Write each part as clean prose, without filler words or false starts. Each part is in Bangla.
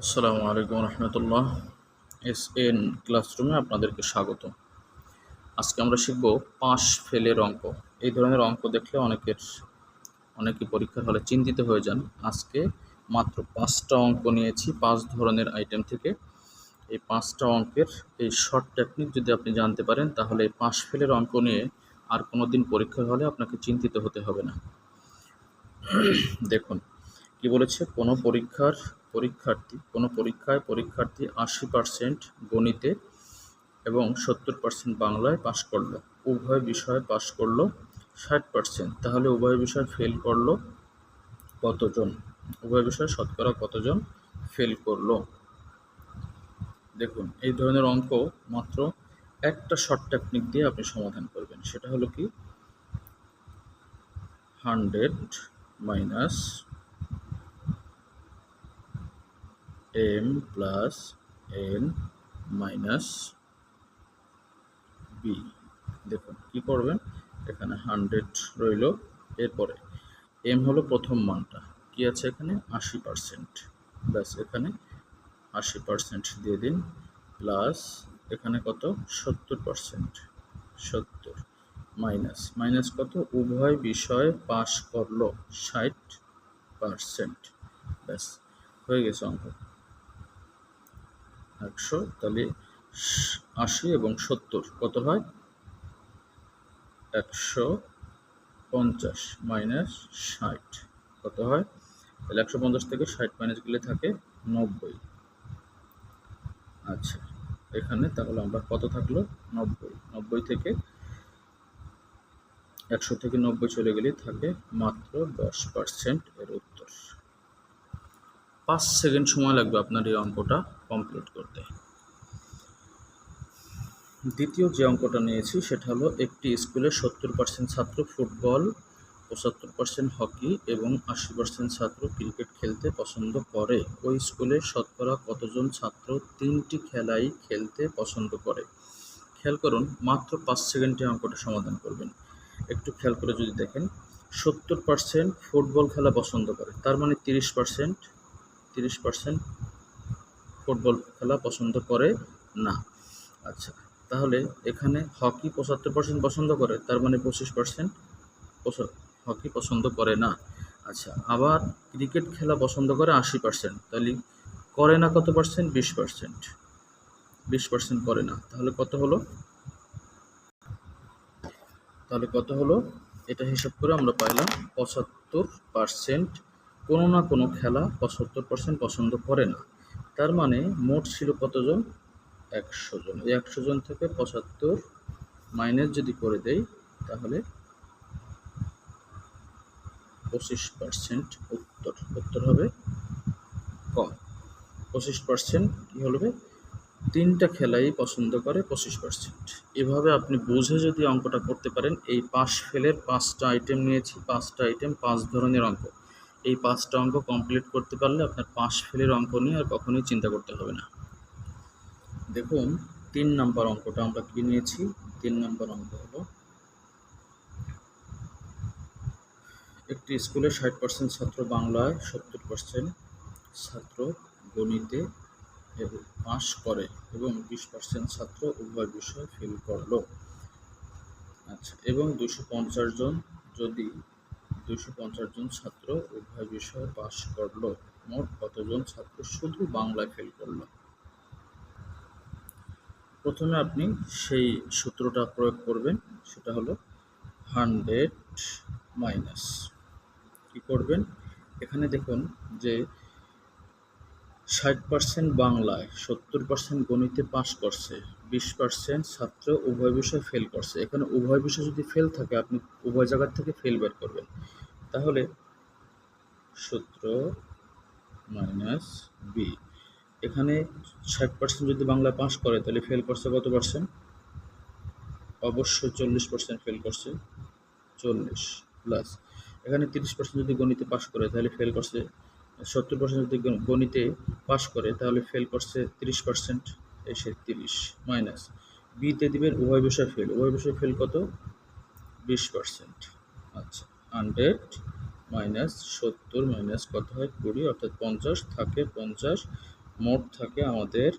আসসালামু আলাইকুম রহমতুল্লাহ। এসএন ক্লাসরুমে আপনাদেরকে স্বাগত। আজকে আমরা শিখব পাশ ফেলের অঙ্ক। এই ধরনের অঙ্ক দেখলে অনেকে পরীক্ষার হলে চিন্তিত হয়ে যান। আজকে মাত্র 5টা অঙ্ক নিয়েছি 5 ধরনের আইটেম থেকে। এই 5টা অঙ্কের এই শর্ট টেকনিক যদি আপনি জানতে পারেন, তাহলে এই পাশ ফেলের অঙ্ক নিয়ে আর কোনো দিন পরীক্ষার হলে আপনাকে চিন্তিত হতে হবে না। দেখুন কি বলেছে, কোনো পরীক্ষার্থী 80% গণিতে এবং 70% বাংলায় পাশ করলো, উভয় বিষয়ে পাশ করলো 60%, তাহলে উভয় বিষয় ফেল করলো কতজন? উভয় বিষয়ে শতকরা কতজন ফেল করলো? দেখুন এই ধরনের অঙ্ক মাত্র একটা শর্ট টেকনিক দিয়ে আপনি সমাধান করবেন। সেটা হলো কি, 100 minus m plus n minus b। দেখুন কি করবেন, এখানে 100 রইল, এরপরে m হলো প্রথম মানটা, কি আছে এখানে 80%, ব্যাস এখানে 80% দিয়ে দিন, প্লাস এখানে কত 70%, 70 মাইনাস মাইনাস কত, উভয় বিষয় পাশ করলো 60%, ব্যাস হয়ে গেছে অঙ্ক 100। তাহলে 80 এবং 70 কত হয় 150 মাইনাস 60 কত হয়, তাহলে 150 থেকে 60 মাইনাস গেলে থাকে 90। আচ্ছা, এখানে তাহলে আমরা কত থাকলো 90, 90 থেকে 100 থেকে 90 চলে গেলে থাকে মাত্র 10%। এর উত্তর। 5 সেকেন্ড সময় লাগবে আপনার এই অঙ্কটা কমপ্লিট করতে। দ্বিতীয় যে অঙ্কটা নিয়েছি সেটা হলো, একটি স্কুলে 70% ছাত্র ফুটবল, 75% হকি এবং 80% ছাত্র ক্রিকেট খেলতে পছন্দ করে। ওই স্কুলে শতকরা কতজন ছাত্র 3টি খেলাই খেলতে পছন্দ করে? খেয়াল করুন, মাত্র 5 সেকেন্ডে অঙ্কটা সমাধান করবেন। একটু খেয়াল করে যদি দেখেন, 70% ফুটবল খেলা পছন্দ করে, তার মানে 30% ফুটবল খেলা পছন্দ করে না। আচ্ছা, তাহলে এখানে হকি 75% পছন্দ করে, তার মানে 25% হকি পছন্দ করে না। আচ্ছা, আবার ক্রিকেট খেলা পছন্দ করে 80%, তাহলে করে না কত পার্সেন্ট, 20%, 20% করে না। তাহলে কত হলো, এটা হিসাব করে আমরা পাইলাম 75% কোনো না কোনো খেলা 75% পছন্দ করে না। তার মানে মোট ছিল কতজন, 100 জন। এই 100 জন থেকে 75 মাইনাস যদি করে দেই, তাহলে 25%। উত্তর হবে ক। 25% কী হবে, 3টা খেলাই পছন্দ করে 25%। এভাবে আপনি বুঝে যদি অঙ্কটা করতে পারেন, এই পাশ ফেলের 5টা আইটেম নিয়েছি, 5টা আইটেম 5 ধরনের অঙ্ক। এই 5টা অঙ্ক কমপ্লিট করতে পারলে আপনার পাশ ফেলের অঙ্ক নিয়ে আর কখনোই চিন্তা করতে হবে না। দেখুন 3 নম্বর অঙ্কটা আমরা কি নিয়েছি। 3 নম্বর অঙ্ক হলো, একটি স্কুলে 60% ছাত্র বাংলায়, 70% ছাত্র গণিতে পাস করে এবং 20% ছাত্র উভয় বিষয়ে ফেল করলো। আচ্ছা, এবং 250 জন ছাত্র উভয় বিষয়ে পাস করলো, মোট কতজন ছাত্র শুধু বাংলায় ফেল করলো? প্রথমে আপনি সেই সূত্রটা প্রয়োগ করবেন, সেটা হলো 100 মাইনাস, কি করবেন, এখানে দেখুন যে 60% বাংলায়, 70% গণিতে পাস করছে, 20% ছাত্র উভয় বিষয় ফেল করছে। এখানে উভয় বিষয় যদি ফেল থাকে, আপনি উভয় জায়গার থেকে ফেল বের করবেন। তাহলে সূত্র মাইনাস বি, এখানে 60% যদি বাংলায় পাস করে, তাহলে ফেল করছে কত পার্সেন্ট? অবশ্যই 40% ফেল করছে, 40 প্লাস এখানে 30% যদি গণিতে পাস করে, তাহলে ফেল করছে 70% যদি গণিতে পাস করে, তাহলে ফেল করছে 30%, এসে 30 মাইনাস বিতে দিবেন উভয় বিষয় ফেল, উভয় বিষয় ফেল কত 20%। আচ্ছা, 100 মাইনাস 70 মাইনাস কত হয় 20, অর্থাৎ 50 থাকে 50 মোট থাকে আমাদের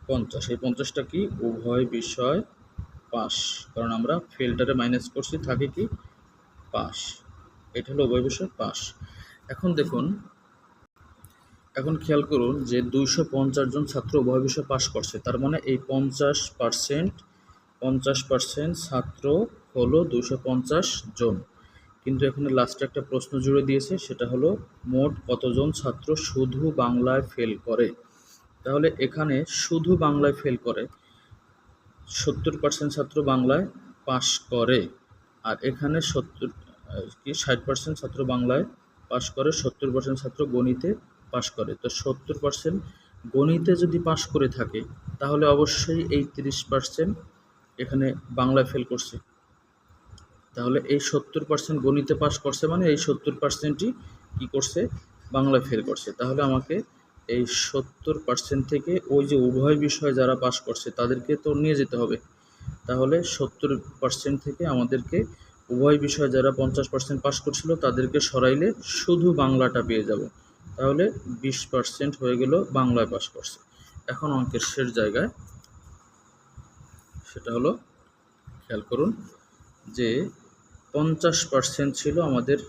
50। এই 50টা কি উভয় বিষয় পাস, কারণ আমরা ফেলটারে মাইনাস করছি, থাকে কি পাস। এটা হলো উভয় বিষয় পাস। এখন দেখুন, এখন খেয়াল করুন যে 250 জন ছাত্র উভয় বিষয় পাস করছে, তার মানে এই 50% ছাত্র হলো 250 জন। কিন্তু এখানে লাস্টে একটা প্রশ্ন জুড়ে দিয়েছে, সেটা হলো মোট কতজন ছাত্র শুধু বাংলায় ফেল করে। তাহলে এখানে শুধু বাংলায় ফেল করে 70% ছাত্র বাংলায় পাস করে, আর এখানে 60% ছাত্র বাংলায় পাস করে, 70% ছাত্র গণিতে পাস করে। তো 70% গণিতে যদি পাস করে থাকে, তাহলে অবশ্যই এই 30% এখানে বাংলায় ফেল করছে। তাহলে এই 70% গণিতে পাস করছে, মানে এই 70%ই কী করছে, বাংলায় ফেল করছে। তাহলে আমাকে এই 70% থেকে ওই যে উভয় বিষয়ে যারা পাস করছে তাদেরকে তো নিয়ে যেতে হবে। তাহলে 70% থেকে আমাদেরকে উভয় বিষয়ে যারা 50% পাস করছিল তাদেরকে সরাইলে শুধু বাংলাটা পেয়ে যাব। তাহলে 20% হয়ে গেল বাংলায় পাস করছে। এখন অঙ্কের শেষ জায়গায়, সেটা হলো খেয়াল করুন যে 50% ছিল আমাদের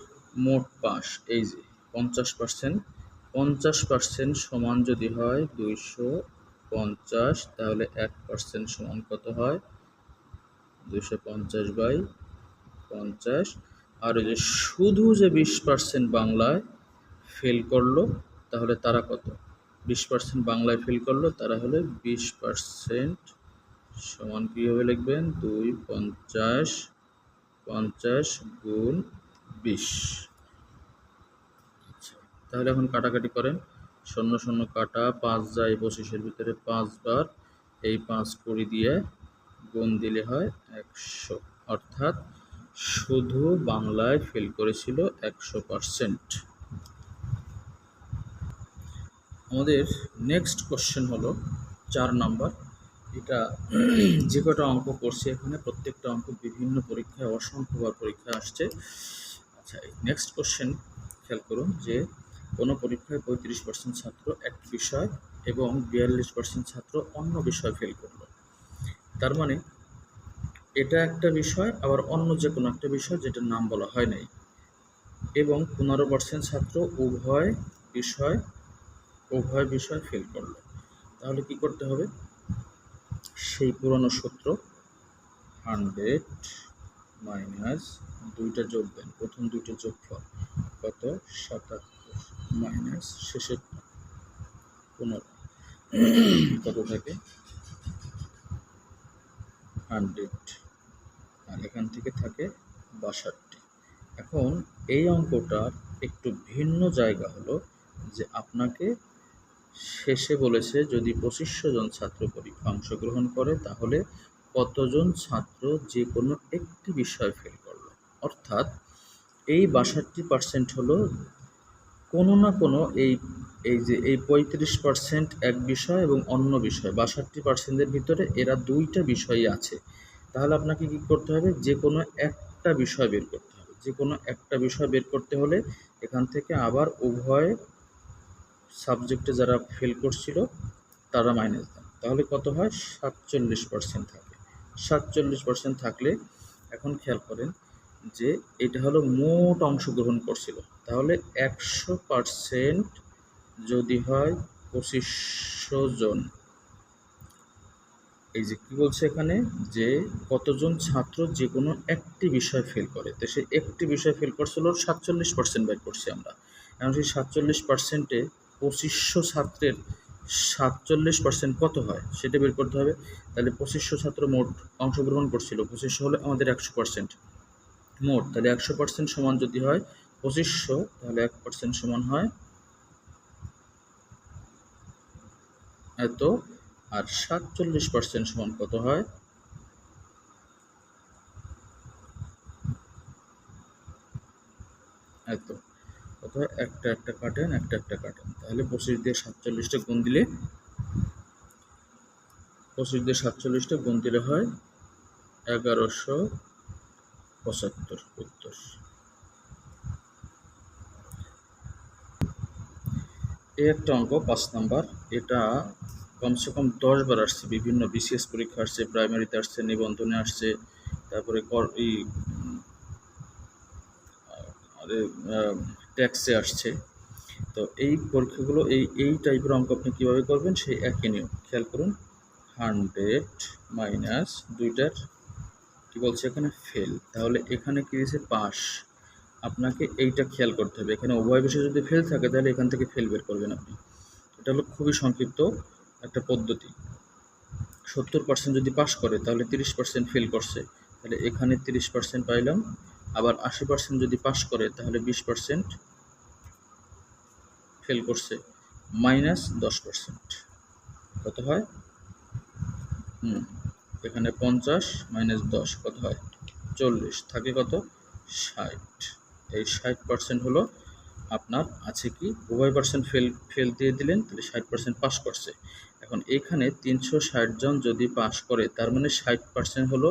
মোট পাস। এই যে 50% সমান যদি হয় 250, তাহলে 1% সমান কত হয়, 250/50। আর ওই যে শুধু যে 20% বাংলায় ফেল করলো, তাহলে তারা কত, 20% বাংলায় ফেল করলো, তারা হলে 20% সমান কীভাবে লিখবেন, 250 গুণ 20। আচ্ছা, তাহলে এখন কাটাকাটি করেন, 0 0 কাটা, 5 যায় 25-এর ভিতরে 5 বার, এই 5 কুড়ি দিয়ে গুণ দিলে হয় 100, অর্থাৎ শুধু বাংলায় ফেল করেছিল 100%। আমাদের নেক্সট কোশ্চেন হলো 4 নাম্বার। এটা যে কটা অঙ্ক করছে এখানে প্রত্যেকটা অঙ্ক বিভিন্ন পরীক্ষায় অসংখ্যবার পরীক্ষা আসছে। আচ্ছা, নেক্সট কোশ্চেন খেয়াল করুন যে কোনো পরীক্ষায় 35% ছাত্র একটি বিষয় এবং 42% ছাত্র অন্য বিষয় ফেল করলো। তার মানে এটা একটা বিষয়, আবার অন্য যে কোনো একটা বিষয় যেটার নাম বলা হয় নাই, এবং 15% ছাত্র উভয় বিষয় ফেল করলো। তাহলে কি করতে হবে, সেই পুরনো সূত্র 100 মাইনাস দুইটা যোগ দেন, প্রথম দুইটা যোগফল কত, 77 মাইনাস শেষের 15 কত থাকে 100, আর এখান থেকে থাকে 62। এখন এই অঙ্কটার একটু ভিন্ন জায়গা হলো যে আপনাকে শেষে বলেছে যদি 2500 জন ছাত্র পরীক্ষা অংশগ্রহণ করে তাহলে কতজন ছাত্র যে কোনো একটি বিষয় ফেল করলো। অর্থাৎ এই 62% হলো কোনো না কোনো এই যে এই 35% এক বিষয় এবং অন্য বিষয়, 62%-এর ভিতরে এরা দুইটা বিষয়ই আছে। তাহলে আপনাকে কী করতে হবে, যে কোনো একটা বিষয় বের করতে হবে। যে কোনো একটা বিষয় বের করতে হলে এখান থেকে আবার উভয় সাবজেক্টে যারা ফেল করছিল তারা মাইনাস দেন, তাহলে কত হয়, 47% থাকে। 47% থাকলে এখন খেয়াল করেন যে এটা হলো মোট অংশগ্রহণ করছিল, তাহলে 100% যদি হয় 2500 জন, এই যে কী বলছে এখানে যে কতজন ছাত্র যে কোনো একটি বিষয় ফেল করে, তো সেই একটি বিষয় ফেল করছিল 47% বের করছি আমরা। এখন সেই 47%-এ 2500 ছাত্রের 47% কত হয় সেটা বের করতে হবে। তাহলে 2500 ছাত্র মোট অংশগ্রহণ করছিল, 2500 হলে আমাদের 100% মোট, তাহলে 100% সমান যদি হয় 2500, তাহলে 1% সমান হয় এত, আর 47% সমান কত হয়, এত। কত হয়, একটা একটা কাটেন, তাহলে 25 দিয়ে 47টা গুণ দিলে হয় 1175 উত্তর। এই একটা অঙ্ক 5 নাম্বার। এটা কমসে কম 10 বার আসছে, বিভিন্ন বিসিএস পরীক্ষা আসছে, প্রাইমারিতে আসছে, নিবন্ধনে আসছে, তারপরে ট্যাক্সে আসছে। তো এই পরীক্ষাগুলো এই টাইপের অঙ্ক আপনি কীভাবে করবেন সেই একই নিয়ম। খেয়াল করুন, 100 মাইনাস দুইটার কী বলছে এখানে ফেল, তাহলে এখানে কী দিয়েছে পাস। আপনাকে এইটা খেয়াল করতে হবে, এখানে উভয় বিষয় যদি ফেল থাকে তাহলে এখান থেকে ফেল বের করবেন আপনি। এটা হলো খুবই সংক্ষিপ্ত একটা পদ্ধতি। 70% যদি পাস করে তাহলে 30% ফেল করছে, তাহলে এখানে 30% পাইলাম। আবার 80% যদি পাস করে তাহলে 20% ফেল করছে, মাইনাস 10%। কত হয়? এখানে 50 মাইনাস 10 কত হয়? 40। থাকে কত? 60। এই 60% হলো আপনার আছে কি, উভয় পার্সেন্ট ফেল দিয়ে দিলেন, তাহলে 60% পাস করছে। এখন এখানে 360 জন যদি পাস করে তার মানে 60% হলো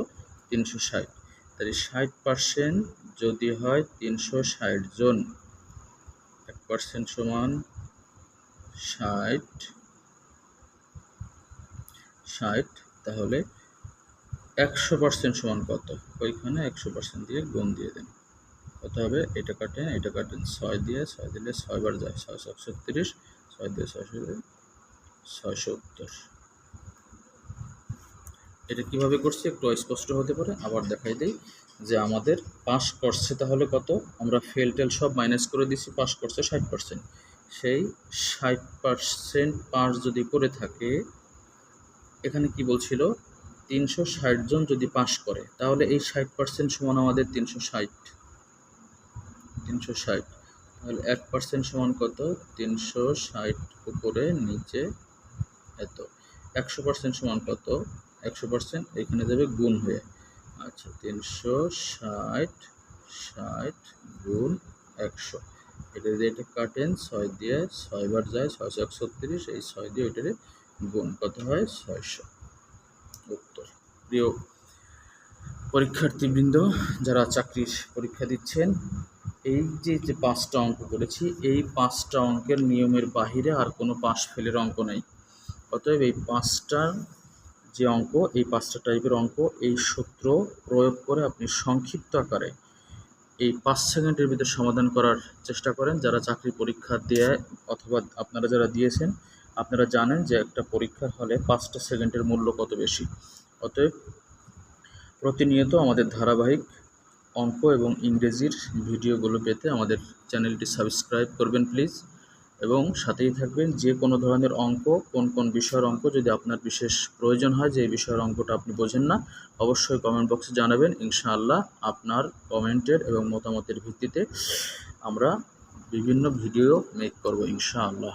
360। তাহলে 60% যদি হয় 360 জন, 1% সমান 60, তাহলে 100% সমান কত? ওইখানে 100% দিয়ে গুণ দিয়ে দেন। কত হবে? এটা কাটেন, এটা কাটেন, 6 দিয়ে 6 দিলে 6 বার যায়, 636, 6 দিয়ে 670। এটা কিভাবে করছি একটু অস্পষ্ট হতে পারে, আবার দেখাই দেই যে আমাদের পাস করছে তাহলে কত, আমরা ফেল টেল সব মাইনাস করে দিছি, পাস করছে 60%। সেই 60% পাস যদি করে থাকে, এখানে কি বলছিল 360 জন যদি পাস করে তাহলে এই 60% সমান আমাদের 360। তাহলে 1% সমান কত? 360 উপরে নিচে এত। 100% সমান কত? 100% এখানে যাবে গুণ হয়ে। আচ্ছা, 360 গুণ 100, এটা দিয়ে এটা কাটেন, 6 দিয়ে 6 বার যায়, 636, এই 6 দিয়ে এটারে গুণ, কত হয়? 600। উত্তর। প্রিয় পরীক্ষার্থীবৃন্দ, যারা চাকরির পরীক্ষা দিচ্ছেন, এই যে 5টা অঙ্ক করেছি, এই 5টা অঙ্কের নিয়মের বাহিরে আর কোনো পাস ফেলের অঙ্ক নেই। অতএব এই 5টার যে অঙ্ক, এই 5টা টাইপের অঙ্ক, এই সূত্র প্রয়োগ করে আপনি সংক্ষিপ্ত আকারে এই 5 সেকেন্ডের ভিতরে সমাধান করার চেষ্টা করেন। যারা চাকরি পরীক্ষা দিয়ে অথবা আপনারা যারা দিয়েছেন, আপনারা জানেন যে একটা পরীক্ষার হলে 5টা সেকেন্ডের মূল্য কত বেশি। অতএব প্রতিনিয়ত আমাদের ধারাবাহিক অঙ্ক এবং ইংরেজির ভিডিওগুলো পেতে আমাদের চ্যানেলটি সাবস্ক্রাইব করবেন প্লিজ, এবং সাথেই থাকবেন। যে কোনো ধরনের অঙ্ক, কোন বিষয়ের অঙ্ক যদি আপনার বিশেষ প্রয়োজন হয় যে এই বিষয়ের অঙ্কটা আপনি বোঝেন না, অবশ্যই কমেন্ট বক্সে জানাবেন। ইনশাআল্লাহ আপনার কমেন্টের এবং মতামতের ভিত্তিতে আমরা বিভিন্ন ভিডিও মেক করব ইনশাআল্লাহ।